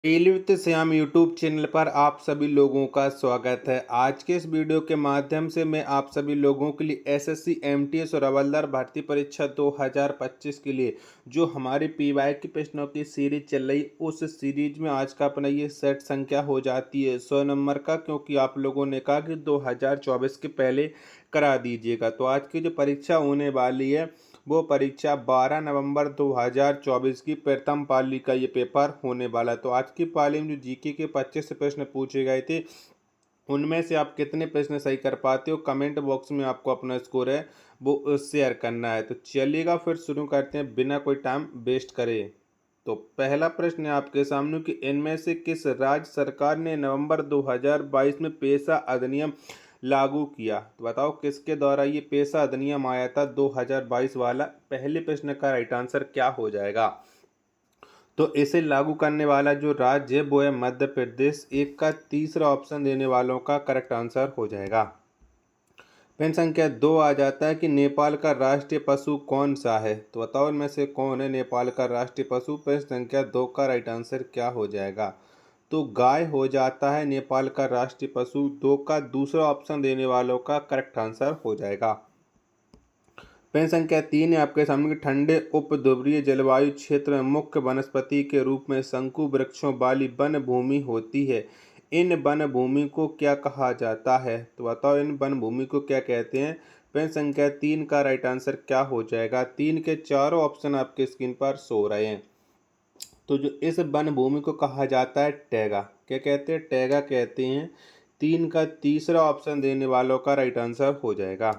Daily with Shyam YouTube channel पर आप सभी लोगों का स्वागत है। आज के इस वीडियो के माध्यम से मैं आप सभी लोगों के लिए एसएससी एमटीएस और हवलदार भर्ती परीक्षा 2025 के लिए जो हमारी पीवाई की प्रश्नों की सीरीज चल रही, उस सीरीज में आज का अपना ये सेट संख्या हो जाती है 100 नंबर का, क्योंकि आप लोगों ने कहा कि 2024 के पहले करा दीजिएगा। तो आज की जो परीक्षा होने वाली है वो परीक्षा 12 नवंबर 2024 की प्रथम पाली का ये पेपर होने वाला है। तो आज की पाली में जो जीके के 25 प्रश्न पूछे गए थे, उनमें से आप कितने प्रश्न सही कर पाते हो, कमेंट बॉक्स में आपको अपना स्कोर है वो शेयर करना है। तो चलिएगा फिर शुरू करते हैं बिना कोई टाइम वेस्ट करे। तो पहला प्रश्न है आपके सामने कि इनमें से किस राज्य सरकार ने नवंबर 2022 में पेशा अधिनियम लागू किया। तो बताओ किसके द्वारा ये पेशा अधिनियम आया था 2022 वाला। पहले प्रश्न का राइट आंसर क्या हो जाएगा। तो इसे लागू करने वाला जो राज्य है वो है मध्य प्रदेश। एक का तीसरा ऑप्शन देने वालों का करेक्ट आंसर हो जाएगा। प्रश्न संख्या 2 आ जाता है कि नेपाल का राष्ट्रीय पशु कौन सा है। तो बताओ इनमें से कौन है नेपाल का राष्ट्रीय पशु। प्रश्न संख्या 2 का राइट आंसर क्या हो जाएगा। तो गाय हो जाता है नेपाल का राष्ट्रीय पशु। 2 का दूसरा ऑप्शन देने वालों का करेक्ट आंसर हो जाएगा। प्रश्न संख्या 3 है आपके सामने कि ठंडे उपध्रुवीय जलवायु क्षेत्र में मुख्य वनस्पति के रूप में शंकु वृक्षों वाली वन भूमि होती है। इन वन भूमि को क्या कहा जाता है। तो बताओ इन वन भूमि को क्या कहते हैं। प्रश्न संख्या 3 का राइट आंसर क्या हो जाएगा। 3 के चारों ऑप्शन आपके स्क्रीन पर सो रहे हैं। तो जो इस वन भूमि को कहा जाता है टैगा। क्या कहते हैं, टैगा कहते हैं। 3 का तीसरा ऑप्शन देने वालों का राइट आंसर हो जाएगा।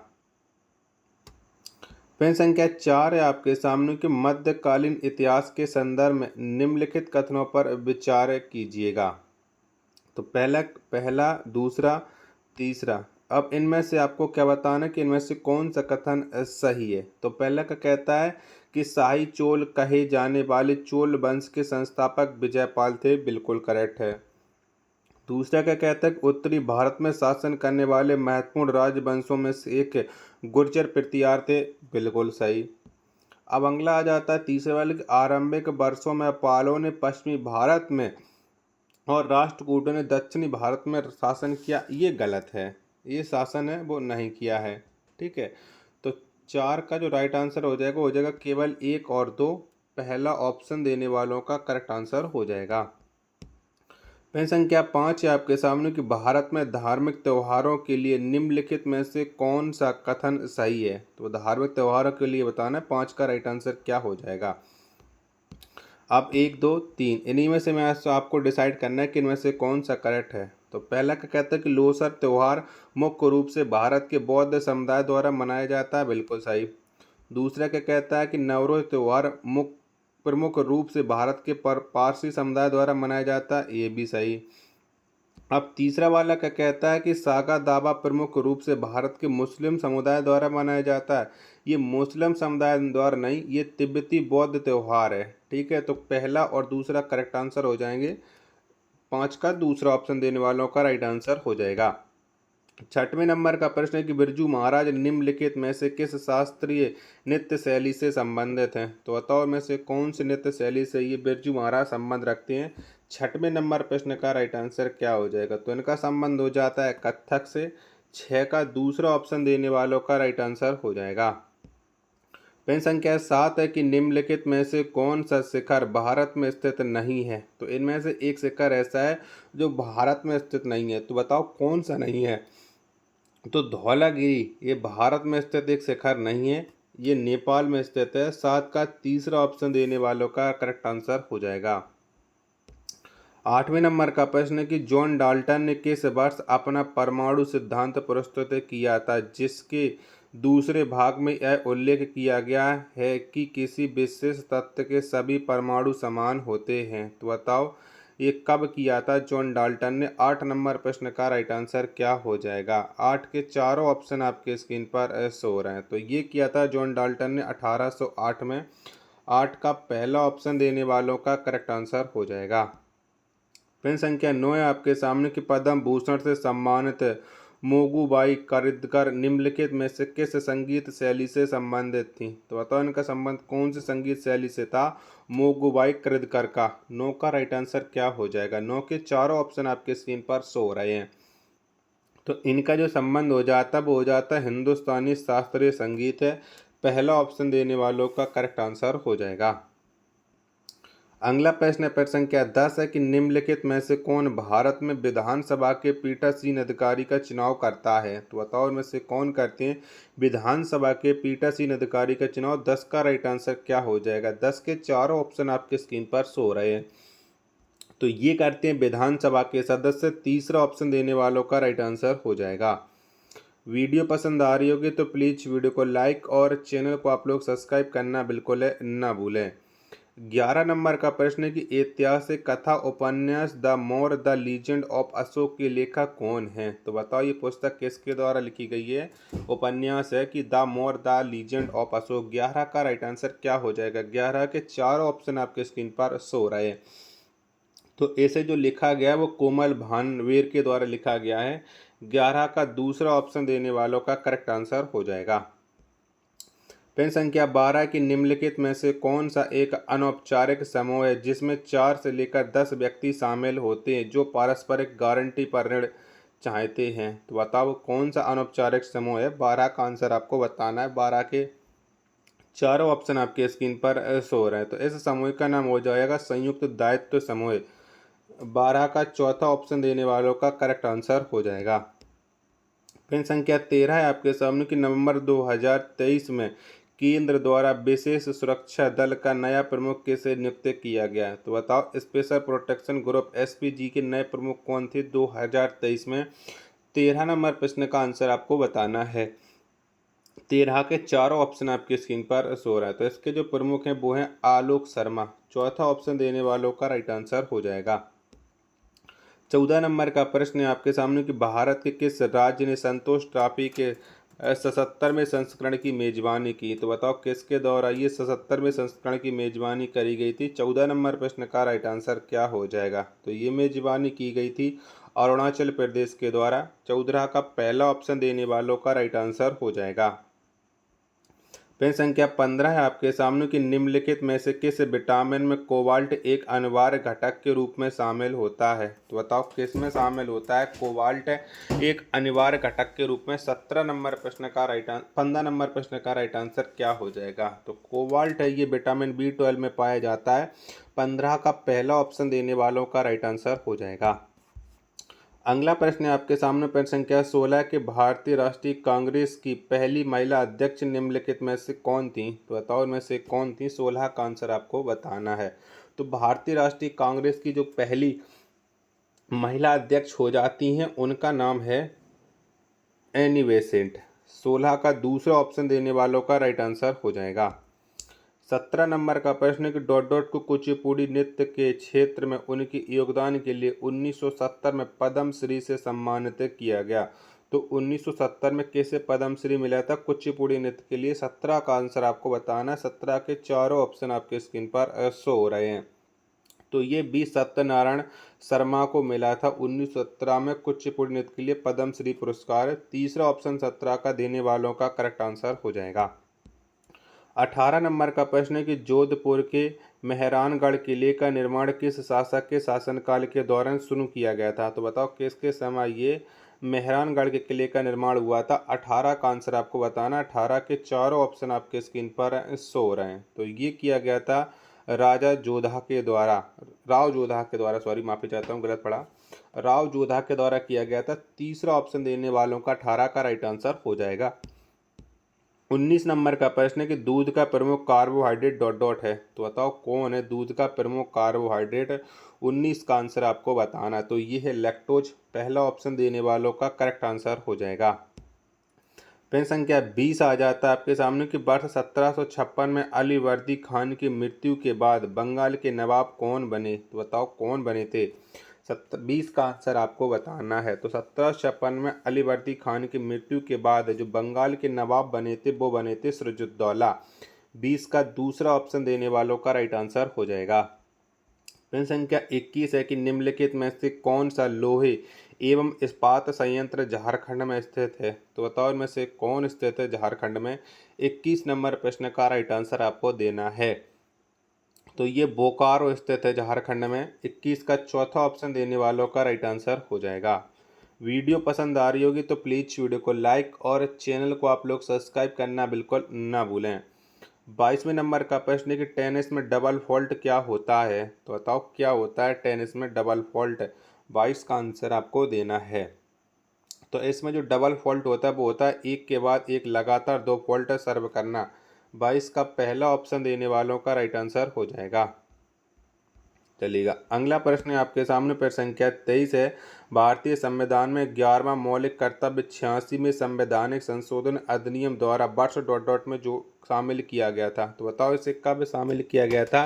प्रश्न संख्या 4 है आपके सामने कि मध्यकालीन इतिहास के संदर्भ में निम्नलिखित कथनों पर विचार कीजिएगा। तो पहला पहला दूसरा तीसरा। अब इनमें से आपको क्या बताना कि इनमें से कौन सा कथन सही है। तो पहला का कहता है कि शाही चोल कहे जाने वाले चोल वंश के संस्थापक विजयपाल थे। बिल्कुल करेक्ट है। दूसरा क्या कहता है कि उत्तरी भारत में शासन करने वाले महत्वपूर्ण राजवंशों में से एक गुर्जर प्रतिहार थे। बिल्कुल सही। अब अगला आ जाता है तीसरे वाले कि आरंभिक वर्षों में पालों ने पश्चिमी भारत में और राष्ट्रकूटों ने दक्षिणी भारत में शासन किया। ये गलत है, ये शासन है वो नहीं किया है। ठीक है। तो 4 का जो राइट आंसर हो जाएगा केवल 1 और 2। पहला ऑप्शन देने वालों का करेक्ट आंसर हो जाएगा। प्रश्न संख्या 5 है आपके सामने कि भारत में धार्मिक त्योहारों के लिए निम्नलिखित में से कौन सा कथन सही है। तो धार्मिक त्योहारों के लिए बताना है। 5 का राइट आंसर क्या हो जाएगा। अब 1 2 3 इन्हीं में से मैं आपको डिसाइड करना है कि इनमें से कौन सा करेक्ट है। तो पहला का कहता है कि लोसर त्यौहार मुख्य रूप से भारत के बौद्ध समुदाय द्वारा मनाया जाता है। बिल्कुल सही। दूसरा क्या कहता है कि नवरोज त्यौहार प्रमुख रूप से भारत के पारसी समुदाय द्वारा मनाया जाता है। ये भी सही। अब तीसरा वाला क्या कहता है कि सागा दावा प्रमुख रूप से भारत के मुस्लिम समुदाय द्वारा मनाया जाता है। ये मुस्लिम समुदाय द्वारा नहीं, ये तिब्बती बौद्ध त्यौहार है। ठीक है। तो पहला और दूसरा करेक्ट आंसर हो जाएंगे। 5 का दूसरा ऑप्शन देने वालों का राइट आंसर हो जाएगा। 6वें नंबर का प्रश्न है कि बिरजू महाराज निम्नलिखित में से किस शास्त्रीय नृत्य शैली से संबंधित हैं। तो बताओ में से कौन सी नृत्य शैली से ये बिरजू महाराज संबंध रखते हैं। 6वें नंबर प्रश्न का राइट आंसर क्या हो जाएगा। तो इनका संबंध हो जाता है कथक से। 6 का दूसरा ऑप्शन देने वालों का राइट आंसर हो जाएगा। प्रश्न संख्या 7 है कि निम्नलिखित में से कौन सा शिखर भारत में स्थित नहीं है। तो इनमें से एक शिखर ऐसा है जो भारत में स्थित नहीं है। तो बताओ कौन सा नहीं है। तो धौलागिरी ये भारत में स्थित एक शिखर नहीं है, ये नेपाल में स्थित है। 7 का तीसरा ऑप्शन देने वालों का करेक्ट आंसर हो जाएगा। 8वें नंबर का प्रश्न है कि जॉन डाल्टन ने किस वर्ष अपना परमाणु सिद्धांत प्रस्तुत किया था, जिसके दूसरे भाग में यह उल्लेख किया गया है कि किसी विशेष तत्व के सभी परमाणु समान होते हैं। तो बताओ ये कब किया था जॉन डाल्टन ने। 8 नंबर प्रश्न का राइट आंसर क्या हो जाएगा। 8 के चारों ऑप्शन आपके स्क्रीन पर शो रहे हैं। तो ये किया था जॉन डाल्टन ने 1808 में। 8 का पहला ऑप्शन देने वालों का करेक्ट आंसर हो जाएगा। प्रश्न संख्या 9 है आपके सामने कि पद्म भूषण से सम्मानित मोगूबाई करदकर निम्नलिखित में से किस संगीत शैली से संबंधित थी? तो बताओ इनका संबंध कौन सी संगीत शैली से था? मोगूबाई करदकर का। नो का राइट आंसर क्या हो जाएगा? नो के चारों ऑप्शन आपके स्क्रीन पर शो हो रहे हैं। तो इनका जो संबंध हो जाता है वो हो जाता है हिंदुस्तानी शास्त्रीय संगीत है। पहला ऑप्शन देने वालों का करेक्ट आंसर हो जाएगा। अगला प्रश्न है प्रश्न संख्या 10 है कि निम्नलिखित में से कौन भारत में विधानसभा के पीठासीन अधिकारी का चुनाव करता है? तो बताओ इनमें से कौन करते हैं विधानसभा के पीठासीन अधिकारी का चुनाव? 10 का राइट आंसर क्या हो जाएगा? 10 के चारों ऑप्शन आपके स्क्रीन पर शो हो रहे हैं। तो ये करते हैं विधानसभा के सदस्य। तीसरा ऑप्शन देने वालों का राइट आंसर हो जाएगा। वीडियो पसंद आ रही होगी तो प्लीज़ वीडियो को लाइक और चैनल को आप लोग सब्सक्राइब करना बिल्कुल ना भूलें। 11 नंबर का प्रश्न है कि ऐतिहासिक कथा उपन्यास the more the legend of Ashok के लेखक कौन है? तो बताओ ये पुस्तक किसके द्वारा लिखी गई है? उपन्यास है कि the more the legend of Ashok. 11 का राइट आंसर क्या हो जाएगा? 11 के चारों ऑप्शन आपके स्क्रीन पर शो हो रहे हैं। तो ऐसे जो लिखा गया है वो कोमल भानवेर के द्वारा लिखा गया है। 11 का दूसरा ऑप्शन देने वालों का करेक्ट आंसर हो जाएगा। प्रश्न संख्या 12 की निम्नलिखित में से कौन सा एक अनौपचारिक समूह है जिसमें 4 से लेकर 10 व्यक्ति शामिल होते हैं जो पारस्परिक गारंटी पर ऋण चाहते हैं? तो बताओ कौन सा अनौपचारिक समूह है? 12 का आंसर आपको बताना है। 12 के चारों ऑप्शन आपके स्क्रीन पर शो हो रहे हैं। तो इस समूह का नाम हो जाएगा संयुक्त दायित्व समूह। 12 का चौथा ऑप्शन देने वालों का करेक्ट आंसर हो जाएगा। प्रश्न संख्या 13 है आपके सामने कि नवंबर 2023 में केंद्र द्वारा विशेष सुरक्षा दल का नया प्रमुख किसे नियुक्त किया गया? तो बताओ स्पेशल प्रोटेक्शन ग्रुप एसपीजी के नए प्रमुख कौन थे 2023 में? 13 नंबर प्रश्न का आंसर आपको बताना है। 13 के चारों ऑप्शन आपकी स्क्रीन पर शो हो रहा है। तो इसके जो प्रमुख हैं वो हैं आलोक शर्मा। चौथा ऑप्शन देने वालों का राइट आंसर हो जाएगा। 14 नंबर का प्रश्न है आपके सामने कि भारत के किस राज्य ने संतोष ट्रॉफी के 77वें संस्करण की मेजबानी की? तो बताओ किसके द्वारा ये 77वें संस्करण की मेजबानी करी गई थी? 14 नंबर प्रश्न का राइट आंसर क्या हो जाएगा? तो ये मेजबानी की गई थी अरुणाचल प्रदेश के द्वारा। 14 का पहला ऑप्शन देने वालों का राइट आंसर हो जाएगा। प्रश्न संख्या 15 है आपके सामने कि निम्नलिखित में से किस विटामिन में कोबाल्ट एक अनिवार्य घटक के रूप में शामिल होता है? तो बताओ किस में शामिल होता है कोबाल्ट एक अनिवार्य घटक के रूप में? 15 नंबर प्रश्न का राइट आंसर क्या हो जाएगा? तो कोबाल्ट है ये विटामिन B12 में पाया जाता है। 15 का पहला ऑप्शन देने वालों का राइट आंसर हो जाएगा। अगला प्रश्न है आपके सामने प्रश्न संख्या 16 के भारतीय राष्ट्रीय कांग्रेस की पहली महिला अध्यक्ष निम्नलिखित में से कौन थी? तो बताओ इनमें से कौन थी? 16 का आंसर आपको बताना है। तो भारतीय राष्ट्रीय कांग्रेस की जो पहली महिला अध्यक्ष हो जाती हैं उनका नाम है एनी बेसेंट। 16 का दूसरा ऑप्शन देने वालों का राइट आंसर हो जाएगा। 17 नंबर का प्रश्न है कि डॉट डॉट को कुचिपुड़ी नृत्य के क्षेत्र में उनके योगदान के लिए 1970 में पद्मश्री से सम्मानित किया गया। तो 1970 में किसे पद्मश्री मिला था कुचिपुड़ी नृत्य के लिए? 17 का आंसर आपको बताना है। 17 के चारों ऑप्शन आपके स्क्रीन पर शो हो रहे हैं। तो ये बी सत्यनारायण शर्मा को मिला था 1917 में कुचिपुड़ी नृत्य के लिए पद्मश्री पुरस्कार। तीसरा ऑप्शन 17 का देने वालों का करेक्ट आंसर हो जाएगा। 18 नंबर का प्रश्न है कि जोधपुर के मेहरानगढ़ किले का निर्माण किस शासक के शासनकाल के दौरान शुरू किया गया था? तो बताओ किसके समय ये मेहरानगढ़ के किले का निर्माण हुआ था? 18 का आंसर आपको बताना। 18 के चारों ऑप्शन आपके स्क्रीन पर शो हो रहे हैं। तो ये किया गया था राजा जोधा के द्वारा, राव जोधा के द्वारा, सॉरी माफी चाहता हूँ गलत पढ़ा, राव जोधा के द्वारा किया गया था। तीसरा ऑप्शन देने वालों का 18 का राइट आंसर हो जाएगा। 19 नंबर का प्रश्न है कि दूध का प्रमुख कार्बोहाइड्रेट डॉट डॉट है। तो बताओ कौन है दूध का प्रमुख कार्बोहाइड्रेट? 19 का आंसर आपको बताना। तो ये है लैक्टोज। पहला ऑप्शन देने वालों का करेक्ट आंसर हो जाएगा। प्रश्न संख्या 20 आ जाता है आपके सामने कि वर्ष 1756 में अली वर्दी खान की मृत्यु के बाद बंगाल के नवाब कौन बने? तो बताओ कौन बने थे? 20 का आंसर आपको बताना है। तो 1756 में अली वर्दी खान की मृत्यु के बाद जो बंगाल के नवाब बने थे वो बने थे सिराजुद्दौला। 20 का दूसरा ऑप्शन देने वालों का राइट आंसर हो जाएगा। प्रश्न संख्या 21 है कि निम्नलिखित में से कौन सा लोहे एवं इस्पात संयंत्र झारखंड में स्थित है। तो बताओ इनमें से कौन स्थित है झारखंड में? 21 नंबर प्रश्न का राइट आंसर आपको देना है। तो ये बोकारो स्थित है झारखंड में। 21 का चौथा ऑप्शन देने वालों का राइट आंसर हो जाएगा। वीडियो पसंद आ रही होगी तो प्लीज़ वीडियो को लाइक और चैनल को आप लोग सब्सक्राइब करना बिल्कुल ना भूलें। 22वें नंबर का प्रश्न है कि टेनिस में डबल फॉल्ट क्या होता है? तो बताओ क्या होता है टेनिस में डबल फॉल्ट? 22 का आंसर आपको देना है। तो इसमें जो डबल फॉल्ट होता है वो होता है एक के बाद एक लगातार 2 फॉल्ट सर्व करना। 22 का पहला ऑप्शन देने वालों का राइट आंसर हो जाएगा। चलिएगा अगला प्रश्न है आपके सामने, प्रश्न संख्या 23 है। भारतीय संविधान में 11वां मौलिक कर्तव्य 86वें संवैधानिक संशोधन अधिनियम द्वारा वर्ष डॉट डॉट में जो शामिल किया गया था। तो बताओ इसे कब शामिल किया गया था?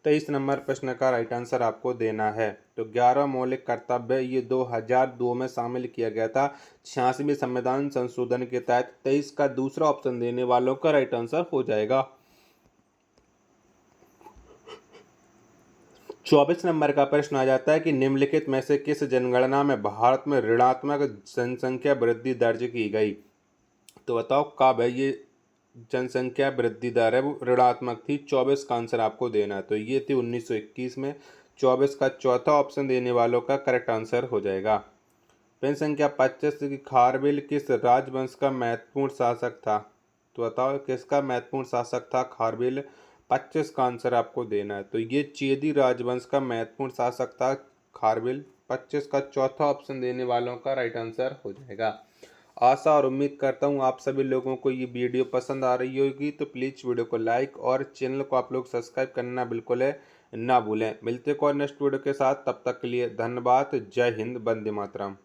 23 नंबर प्रश्न का राइट आंसर आपको देना है। तो 11वां मौलिक कर्तव्य ये 2002 में शामिल किया गया था 86वें संविधान संशोधन के तहत। 23 का दूसरा ऑप्शन देने वालों का राइट आंसर हो जाएगा। 24 नंबर का प्रश्न आ जाता है कि निम्नलिखित में से किस जनगणना में भारत में ऋणात्मक जनसंख्या वृद्धि दर्ज की गई? तो बताओ कब है ये जनसंख्या वृद्धि दर है वो ऋणात्मक थी? 24 का आंसर आपको देना है। तो ये थी 1921 में। 24 का चौथा ऑप्शन देने वालों का करेक्ट आंसर हो जाएगा। प्रश्न संख्या 25 की खारवेल किस राजवंश का महत्वपूर्ण शासक था? तो बताओ किसका महत्वपूर्ण शासक था खारवेल? 25 का आंसर आपको देना है। तो ये चेदी राजवंश का महत्वपूर्ण शासक था खारवेल। 25 का चौथा ऑप्शन देने वालों का राइट आंसर हो जाएगा। आशा और उम्मीद करता हूँ आप सभी लोगों को ये वीडियो पसंद आ रही होगी। तो प्लीज़ वीडियो को लाइक और चैनल को आप लोग सब्सक्राइब करना बिल्कुल है ना भूलें। मिलते को नेक्स्ट वीडियो के साथ, तब तक के लिए धन्यवाद। जय हिंद, वंदे मातरम।